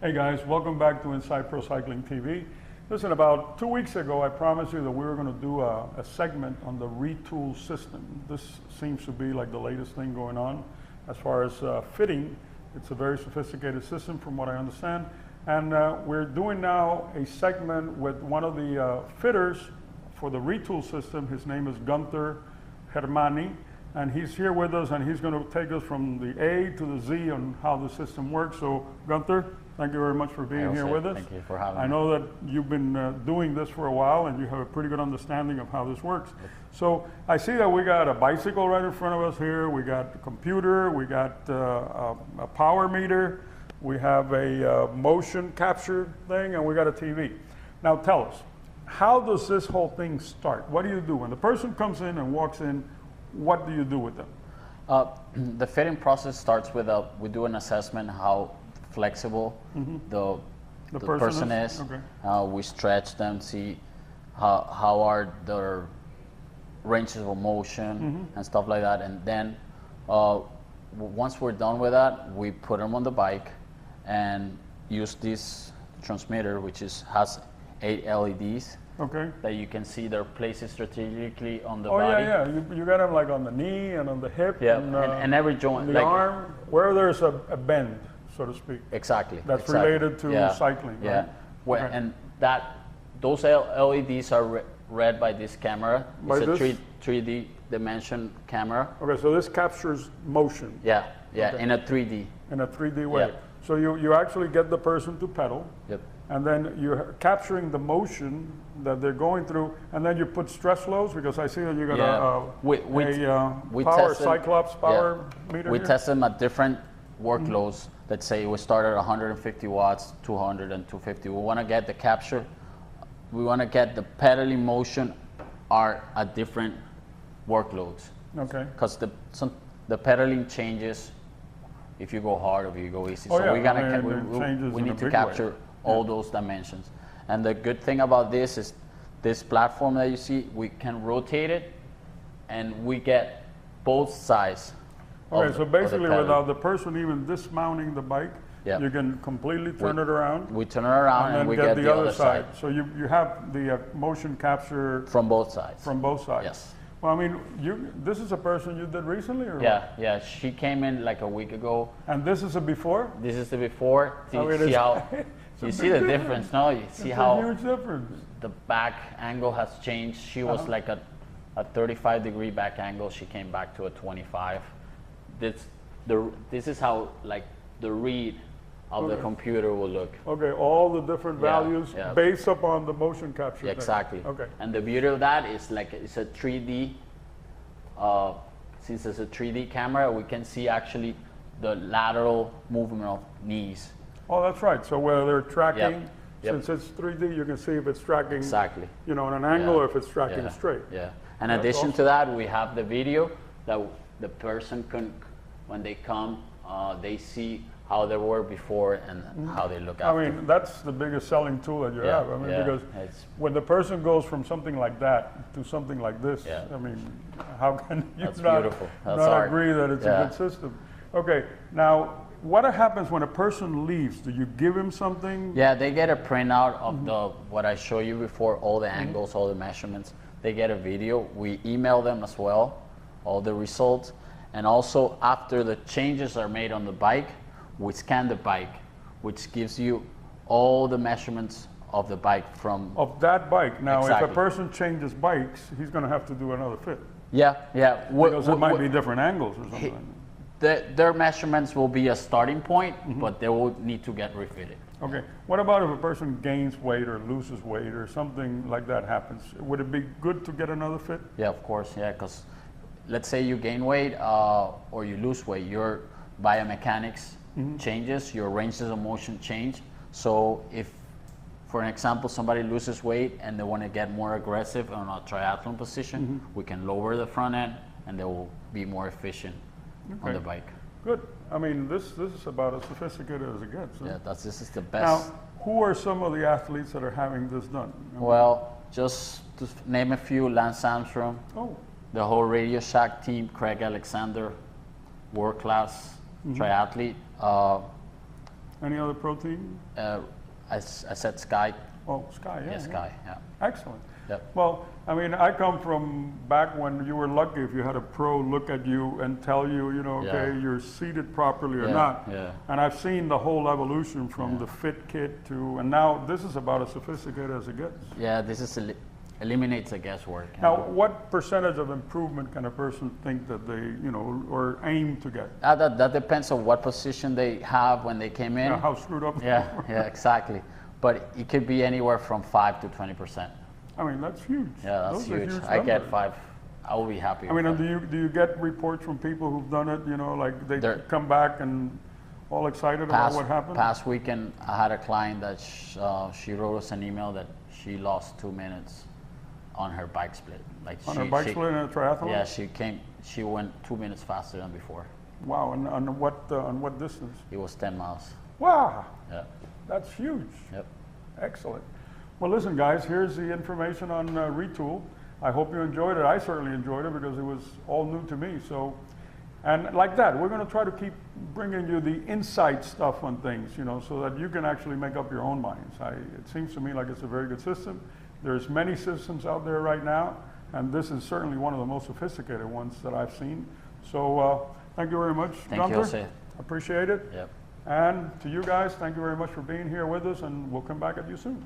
Hey guys, welcome back to Inside Pro Cycling TV. Listen, about 2 weeks ago, I promised you that we were going to do a segment on the Retul system. This seems to be like the latest thing going on as far as fitting. It's a very sophisticated system from what I understand. And we're doing now a segment with one of the fitters for the Retul system. His name is Gunther Hermani. And he's here with us, and he's going to take us from the A to the Z on how the system works. So, Gunther, thank you very much for being here with us. Thank you for having me. I know that you've been doing this for a while, and you have a pretty good understanding of how this works. So, I see that we got a bicycle right in front of us here. We got a computer. We got a power meter. We have a motion capture thing, and we got a TV. Now, tell us, how does this whole thing start? What do you do when the person comes in and walks in? What do you do with them? The fitting process starts with we do an assessment how flexible the person is. Okay. We stretch them, see how are their ranges of motion and stuff like that. And then once we're done with that, we put them on the bike and use this transmitter, which has 8 LEDs. Okay. That you can see their places strategically on the body. Oh yeah. You got them like on the knee and on the hip. Yeah, and every joint. The arm, where there's a bend, so to speak. Exactly. That's related to cycling. Yeah. Right? Well, okay. And those LEDs are read by this camera. It's a 3D dimension camera. Okay, so this captures motion. Yeah. Okay. In a 3D. In a 3D way. Yeah. So you actually get the person to pedal. Yep. And then you're capturing the motion that they're going through, and then you put stress loads, because I see that you got a power Cyclops power meter. We here. test them at different workloads. Let's say we start at 150 watts, 200 and 250. We want to get the capture. We want to get the pedaling motion are at different workloads. Okay. Because the pedaling changes if you go hard or if you go easy. Oh, so yeah. we need to capture all those dimensions. And the good thing about this is this platform that you see, we can rotate it and we get both sides. Okay, so basically without the person even dismounting the bike, you can completely turn it around. We turn it around and we get the other side. So you have the motion capture from both sides. From both sides. Yes. Well, I mean, this is a person you did recently, or yeah, what? Yeah. She came in like a week ago. And this is a before. This is the before. See how you see the difference, no? You see how huge difference. The back angle has changed. She was like a 35-degree back angle. She came back to a 25. This is how like the read of the computer will look. Okay, all the different values based upon the motion capture. Exactly. Thing. Okay. And the beauty of that is like it's a 3D. Since it's a 3D camera, we can see actually the lateral movement of knees. Oh, that's right. So whether they're tracking, since it's 3D, you can see if it's tracking you know, in an angle or if it's tracking straight. Yeah. In addition to that, we have the video that the person can, when they come, they see how they were before and how they look after. I mean, that's the biggest selling tool that you have. I mean, because when the person goes from something like that to something like this, I mean, how can you not agree that it's a good system? Okay, now, what happens when a person leaves? Do you give him something? Yeah, they get a printout of what I showed you before, all the angles, all the measurements. They get a video. We email them as well, all the results. And also, after the changes are made on the bike, we scan the bike, which gives you all the measurements of the bike from... Of that bike. Now, if a person changes bikes, he's going to have to do another fit. Yeah. Because it might be different angles or something like that. Their measurements will be a starting point, but they will need to get refitted. Okay. What about if a person gains weight or loses weight or something like that happens? Would it be good to get another fit? Yeah, of course. Yeah, because let's say you gain weight or you lose weight, your biomechanics changes, your ranges of motion change. So if, for an example, somebody loses weight and they want to get more aggressive on a triathlon position, we can lower the front end and they will be more efficient on the bike. Good. I mean, this is about as sophisticated as it gets. Yeah, this is the best. Now, who are some of the athletes that are having this done? Well, just to name a few: Lance Armstrong, the whole Radio Shack team, Craig Alexander, world class triathlete. Any other protein? I said Sky. Oh, Sky, yeah. Yeah, Sky, yeah. Excellent. Yep. Well, I mean, I come from back when you were lucky if you had a pro look at you and tell you, you know, okay, you're seated properly or not. Yeah. And I've seen the whole evolution from the fit kit to, and now this is about as sophisticated as it gets. Yeah, this is eliminates the guesswork. Now, what percentage of improvement can a person think that they, you know, or aim to get? That depends on what position they have when they came in. Yeah, how screwed up. Yeah, exactly. But it could be anywhere from 5 to 20%. I mean, that's huge. Yeah, that's huge. I numbers. get 5. I will be happy. I mean, do you get reports from people who've done it? You know, like they come back and all excited about what happened. Past weekend, I had a client that she wrote us an email that she lost 2 minutes on her bike split. Like on her bike split in a triathlon. Yeah, she went 2 minutes faster than before. Wow, and on what distance? It was 10 miles. Wow. Yeah. That's huge. Yep. Excellent. Well, listen, guys, here's the information on Retool. I hope you enjoyed it. I certainly enjoyed it because it was all new to me. So, and like that, we're going to try to keep bringing you the inside stuff on things, you know, so that you can actually make up your own minds. It seems to me like it's a very good system. There's many systems out there right now, and this is certainly one of the most sophisticated ones that I've seen. So, thank you very much, Thank you, Jose. Appreciate it. Yep. And to you guys, thank you very much for being here with us, and we'll come back at you soon.